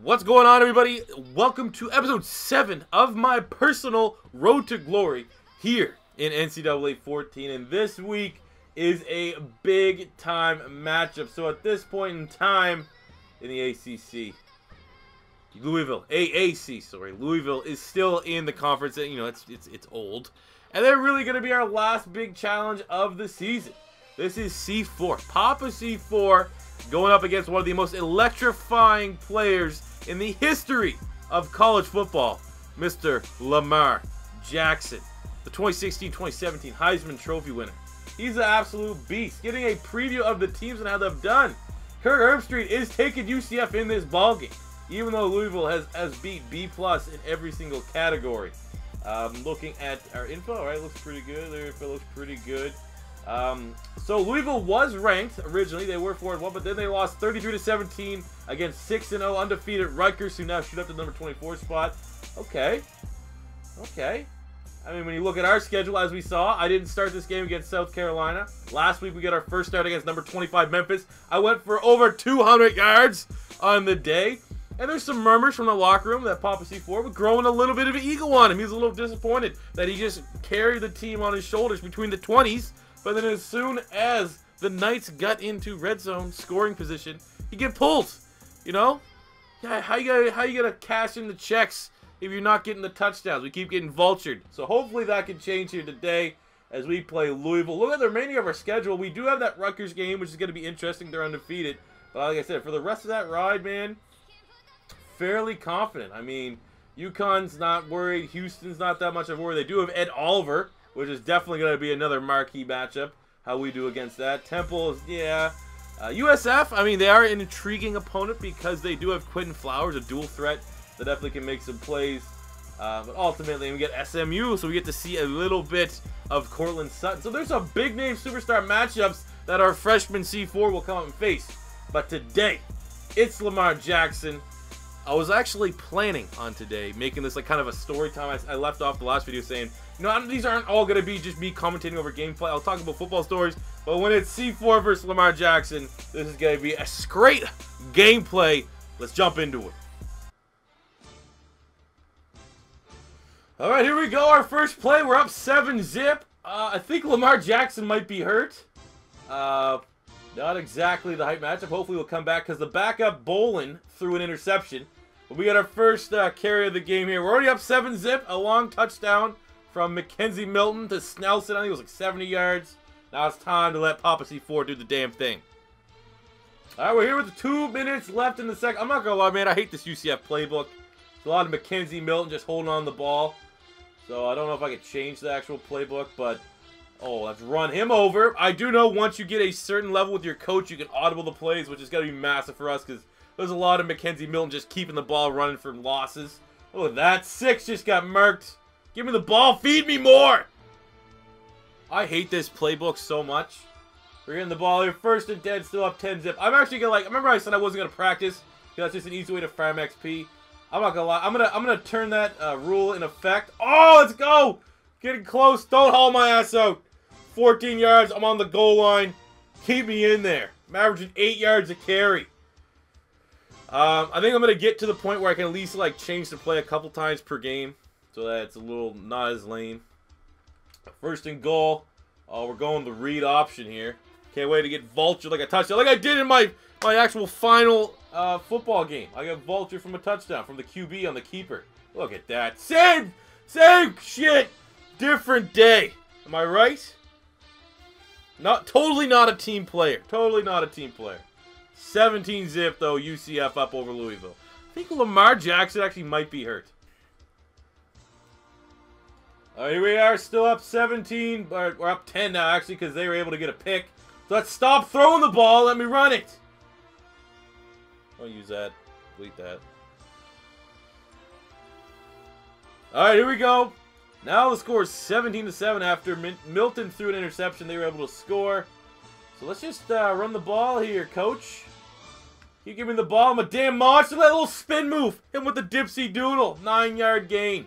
What's going on, everybody? Welcome to episode 7 of my personal Road to Glory here in NCAA 14. And this week is a big-time matchup. So at this point in time in the ACC, Louisville is still in the conference. You know, it's old. And they're really going to be our last big challenge of the season. This is C4. Papa C4 going up against one of the most electrifying players in the history of college football, Mr. Lamar Jackson, the 2016-2017 Heisman Trophy winner. He's an absolute beast. Getting a preview of the teams and how they've done. Kirk Herbstreit is taking UCF in this ballgame, even though Louisville has beat B+ in every single category. Looking at our info, all right, looks pretty good. Their info looks pretty good. So Louisville was ranked originally. They were 4-1, but then they lost 33-17 against 6-0 undefeated Rutgers, who now shoot up to the number 24 spot. Okay. I mean, when you look at our schedule, as we saw, I didn't start this game against South Carolina. Last week, we got our first start against number 25 Memphis. I went for over 200 yards on the day. And there's some murmurs from the locker room that Papa C4 was growing a little bit of an ego on him. He was a little disappointed that he just carried the team on his shoulders between the 20s. But then as soon as the Knights got into red zone scoring position, he get pulled. You know? Yeah, how you gonna cash in the checks if you're not getting the touchdowns? We keep getting vultured. So hopefully that can change here today as we play Louisville. Look at the remaining of our schedule. We do have that Rutgers game, which is going to be interesting. They're undefeated. But like I said, for the rest of that ride, man, fairly confident. I mean, UConn's not worried. Houston's not that much of a worry. They do have Ed Oliver, which is definitely going to be another marquee matchup. How we do against that. Temple, yeah. USF, I mean, they are an intriguing opponent because they do have Quentin Flowers, a dual threat that definitely can make some plays. But ultimately, we get SMU, so we get to see a little bit of Cortland Sutton. So there's some big-name superstar matchups that our freshman C4 will come up and face. But today, it's Lamar Jackson. I was actually planning on today making this like kind of a story time. I left off the last video saying, you know, these aren't all going to be just me commentating over gameplay. I'll talk about football stories. But when it's C4 versus Lamar Jackson, this is going to be a great gameplay. Let's jump into it. All right, here we go. Our first play. We're up 7-zip. I think Lamar Jackson might be hurt. Not exactly the hype matchup. Hopefully we'll come back because the backup Bolin threw an interception. But we got our first carry of the game here. We're already up 7-zip. A long touchdown from MacKenzie Milton to Snelson. I think it was like 70 yards. Now it's time to let Papa C4 do the damn thing. All right, we're here with 2 minutes left in the second. I'm not going to lie, man. I hate this UCF playbook. It's a lot of MacKenzie Milton just holding on the ball. So I don't know if I could change the actual playbook, but oh, let's run him over. I do know once you get a certain level with your coach, you can audible the plays, which is going to be massive for us because there's a lot of MacKenzie Milton just keeping the ball running for losses. Look at that. 6 just got murked. Give me the ball. Feed me more. I hate this playbook so much. We're getting the ball here. 1st and 10, still up 10-zip. I'm actually going to, like, remember I said I wasn't going to practice because that's just an easy way to farm XP. I'm not going to lie. I'm gonna turn that rule in effect. Oh, let's go. Getting close. Don't haul my ass out. 14 yards. I'm on the goal line. Keep me in there. I'm averaging 8 yards a carry. I think I'm going to get to the point where I can at least like change the play a couple times per game. So that it's a little not as lame. 1st and goal. Oh, we're going the read option here. Can't wait to get vultured like a touchdown. Like I did in my actual final football game. I got vultured from a touchdown from the QB on the keeper. Look at that. Same shit. Different day. Am I right? Totally not a team player. Totally not a team player. 17-zip, though, UCF up over Louisville. I think Lamar Jackson actually might be hurt. All right, here we are, still up 17. We're up 10 now, actually, because they were able to get a pick. So let's stop throwing the ball. Let me run it. Don't use that. Delete that. All right, here we go. Now the score is 17-7 after Milton threw an interception. They were able to score. So let's just run the ball here, coach. You give me the ball. I'm a damn monster. That little spin move. Hit him with the Dempsey doodle. 9-yard gain.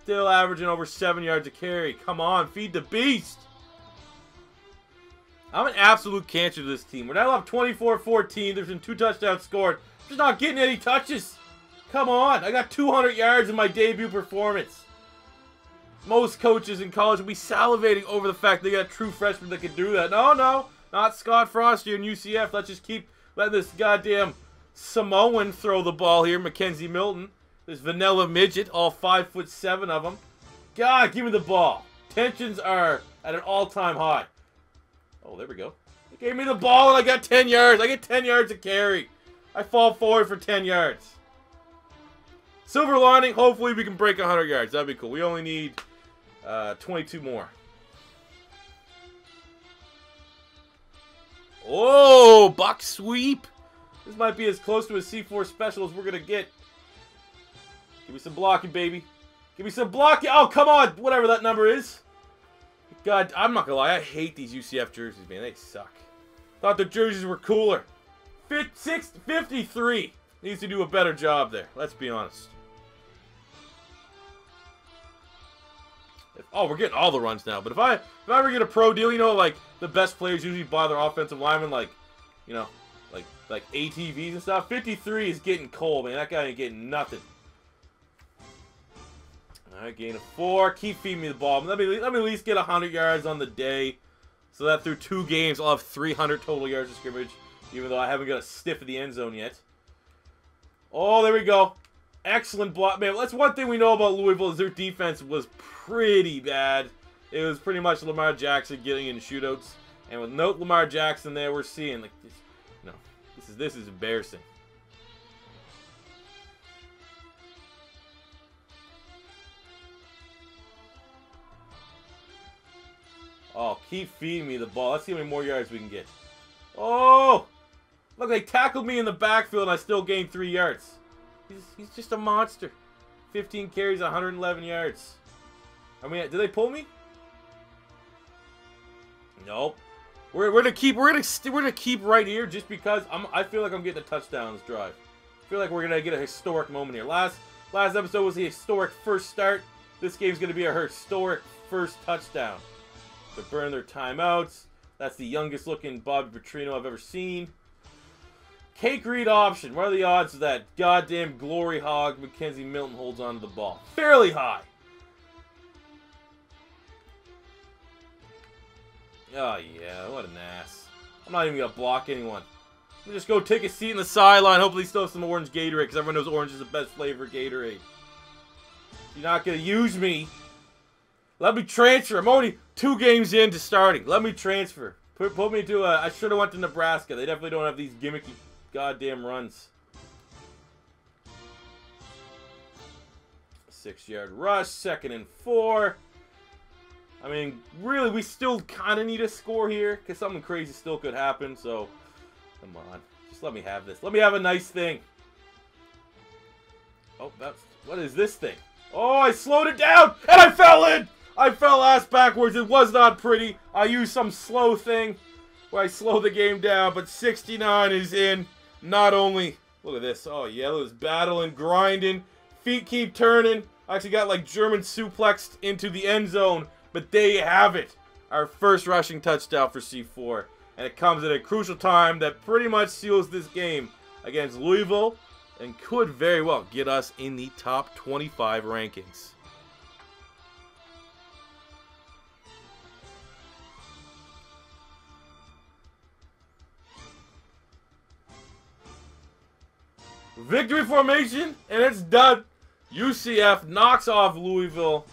Still averaging over 7 yards a carry. Come on, feed the beast. I'm an absolute cancer to this team. We're now up 24-14. There's been 2 touchdowns scored. I'm just not getting any touches. Come on. I got 200 yards in my debut performance. Most coaches in college will be salivating over the fact they got true freshmen that can do that. No, no. Not Scott Frost here in UCF. Let's just keep letting this goddamn Samoan throw the ball here. MacKenzie Milton. This vanilla midget. All 5'7" of them. God, give me the ball. Tensions are at an all-time high. Oh, there we go. They gave me the ball and I got 10 yards. I get 10 yards to carry. I fall forward for 10 yards. Silver lining, hopefully we can break 100 yards. That'd be cool. We only need 22 more. Oh, buck sweep. This might be as close to a C4 special as we're going to get. Give me some blocking, baby. Give me some blocking. Oh, come on. Whatever that number is. God, I'm not going to lie. I hate these UCF jerseys, man. They suck. Thought the jerseys were cooler. 53 needs to do a better job there. Let's be honest. Oh, we're getting all the runs now. But if I ever get a pro deal, you know, like the best players usually buy their offensive linemen, like, you know, like ATVs and stuff. 53 is getting cold, man. That guy ain't getting nothing. All right, gain of 4. Keep feeding me the ball. Let me at least get 100 yards on the day, so that through 2 games I'll have 300 total yards of scrimmage, even though I haven't got a stiff of the end zone yet. Oh, there we go. Excellent block. Man, that's one thing we know about Louisville is their defense was pretty bad. It was pretty much Lamar Jackson getting in shootouts. And with no Lamar Jackson there, we're seeing, like, this, you know, this is embarrassing. Oh, keep feeding me the ball. Let's see how many more yards we can get. Oh! Look, they tackled me in the backfield and I still gained 3 yards. He's just a monster. 15 carries, 111 yards. I mean, did they pull me? Nope. We're gonna keep right here just because I feel like I'm getting a touchdown this drive. I feel like we're gonna get a historic moment here. Last episode was a historic first start. This game's gonna be a historic first touchdown. They're burning their timeouts. That's the youngest looking Bobby Petrino I've ever seen. Cake read option. What are the odds of that goddamn glory hog MacKenzie Milton holds onto the ball? Fairly high. Oh, yeah. What an ass. I'm not even going to block anyone. I'm just go take a seat in the sideline. Hopefully still have some orange Gatorade, because everyone knows orange is the best flavor of Gatorade. You're not going to use me. Let me transfer. I'm only 2 games into starting. Let me transfer. Put me to I should have went to Nebraska. They definitely don't have these gimmicky goddamn runs. 6-yard rush. 2nd and 4. I mean, really, we still kind of need a score here, because something crazy still could happen, so come on. Just let me have this. Let me have a nice thing. Oh, what is this thing? Oh, I slowed it down, and I fell in! I fell ass backwards. It was not pretty. I used some slow thing where I slowed the game down, but 69 is in. Not only, look at this. Oh, Yellow's battling, grinding. Feet keep turning. I actually got like German suplexed into the end zone. But there you have it. Our first rushing touchdown for C4. And it comes at a crucial time that pretty much seals this game against Louisville and could very well get us in the top 25 rankings. Victory formation, and it's done. UCF knocks off Louisville.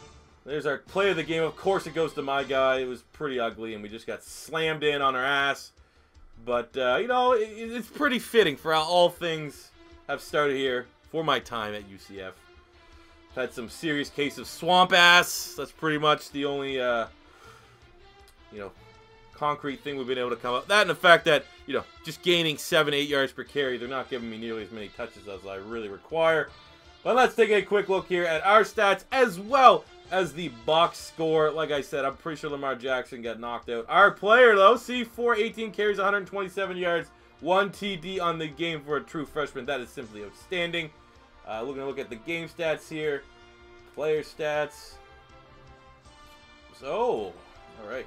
There's our play of the game. Of course, it goes to my guy. It was pretty ugly, and we just got slammed in on our ass. But, you know, it's pretty fitting for how all things have started here for my time at UCF. I've had some serious case of swamp ass. That's pretty much the only, you know, concrete thing we've been able to come up. That and the fact that, you know, just gaining 7-8 yards per carry, they're not giving me nearly as many touches as I really require. But let's take a quick look here at our stats as well as the box score. Like I said, I'm pretty sure Lamar Jackson got knocked out. Our player, though, C4, 18 carries, 127 yards, 1 TD on the game for a true freshman. That is simply outstanding. We're going to look at the game stats here. Player stats. So, all right.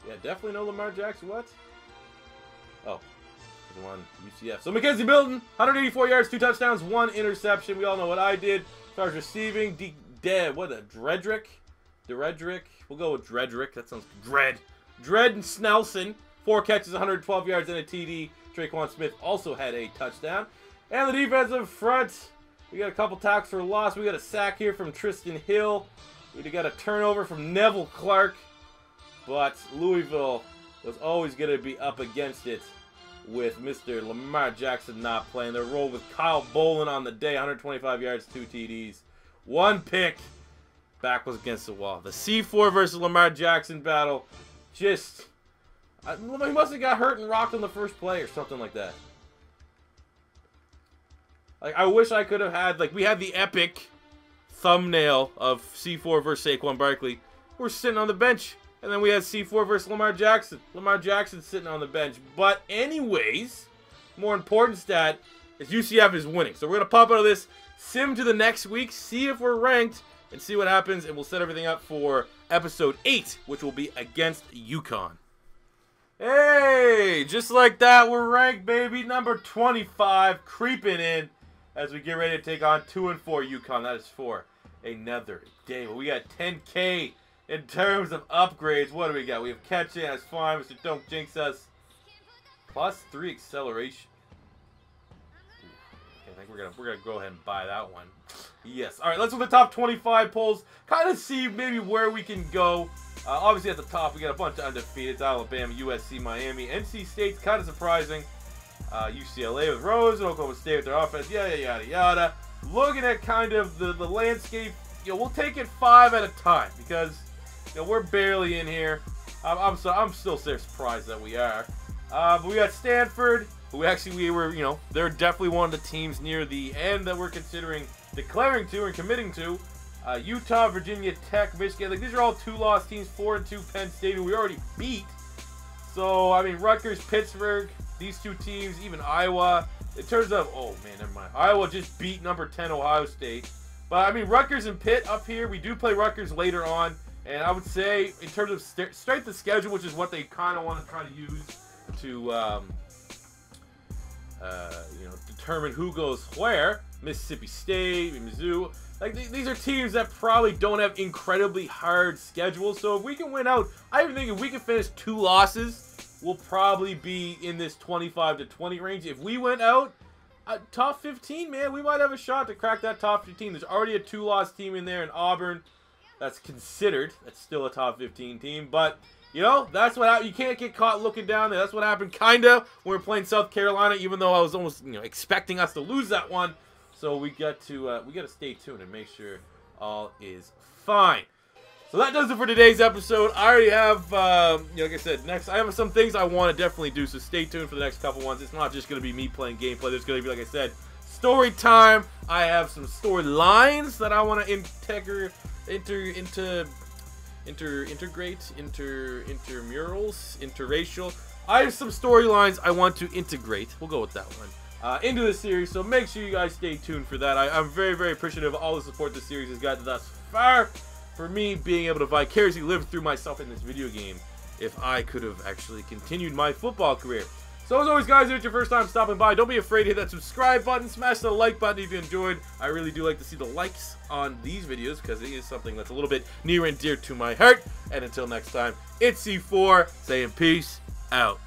Yeah, definitely no Lamar Jackson. What? Oh, he's on UCF. So MacKenzie Milton, 184 yards, 2 touchdowns, 1 interception. We all know what I did. As far as receiving, what a Dredrick. We'll go with Dredrick. That sounds Dred and Snelson, 4 catches, 112 yards, and a TD. Traquan Smith also had a touchdown. And the defensive front, we got a couple tackles for loss. We got a sack here from Tristan Hill. We got a turnover from Neville Clark. But Louisville was always going to be up against it with Mr. Lamar Jackson not playing. They rolled with Kyle Bolin on the day, 125 yards, 2 TDs, 1 pick. Back was against the wall. The C4 versus Lamar Jackson battle, just, he must have got hurt and rocked on the first play or something like that. Like, I wish I could have had, like, we had the epic thumbnail of C4 versus Saquon Barkley. We're sitting on the bench. And then we had C4 versus Lamar Jackson. Lamar Jackson sitting on the bench. But anyways, more important stat is UCF is winning. So we're going to pop out of this, sim to the next week, see if we're ranked, and see what happens. And we'll set everything up for episode 8, which will be against UConn. Hey, just like that, we're ranked, baby. Number 25, creeping in as we get ready to take on 2 and 4 UConn. That is for another day. We got 10K. In terms of upgrades, what do we got? We have catching, that's fine. Mr. Don't Jinx Us. +3 acceleration. Ooh, I think we're gonna go ahead and buy that one. Yes. All right, let's look at the top 25 polls. Kind of see maybe where we can go. Obviously at the top we got a bunch of undefeateds: Alabama, USC, Miami, NC State's kind of surprising. UCLA with Rose and Oklahoma State with their offense. Yada yada yada. Looking at kind of the landscape, you know, we'll take it 5 at a time because. You know, we're barely in here. I'm still surprised that we are. But we got Stanford, who we were, you know, they're definitely one of the teams near the end that we're considering declaring to and committing to. Utah, Virginia Tech, Michigan. Like, these are all 2-loss teams, 4-2 Penn State, who we already beat. So, I mean, Rutgers, Pittsburgh, these 2 teams, even Iowa. In terms of, oh man, never mind. Iowa just beat number 10 Ohio State. But, I mean, Rutgers and Pitt up here. We do play Rutgers later on. And I would say, in terms of strength of schedule, which is what they kind of want to try to use to, you know, determine who goes where. Mississippi State, Mizzou, like these are teams that probably don't have incredibly hard schedules. So if we can win out, I even think if we can finish 2 losses, we'll probably be in this 25 to 20 range. If we went out top 15, man, we might have a shot to crack that top 15. There's already a 2-loss team in there in Auburn. That's considered. That's still a top 15 team. But, you know, that's what happened. You can't get caught looking down there. That's what happened kind of when we were playing South Carolina, even though I was almost, you know, expecting us to lose that one. So we got to stay tuned and make sure all is fine. So that does it for today's episode. I already have, you know, like I said, next I have some things I want to definitely do. So stay tuned for the next couple ones. It's not just going to be me playing gameplay. There's going to be, like I said, story time. I have some storylines that I want to integrate, intramurals, interracial. I have some storylines I want to integrate. We'll go with that one. Into the series, so make sure you guys stay tuned for that. I'm very, very appreciative of all the support the series has gotten thus far. For me, being able to vicariously live through myself in this video game, if I could have actually continued my football career. So as always, guys, if it's your first time stopping by, don't be afraid to hit that subscribe button, smash the like button if you enjoyed. I really do like to see the likes on these videos because it is something that's a little bit near and dear to my heart. And until next time, it's C4 saying peace out.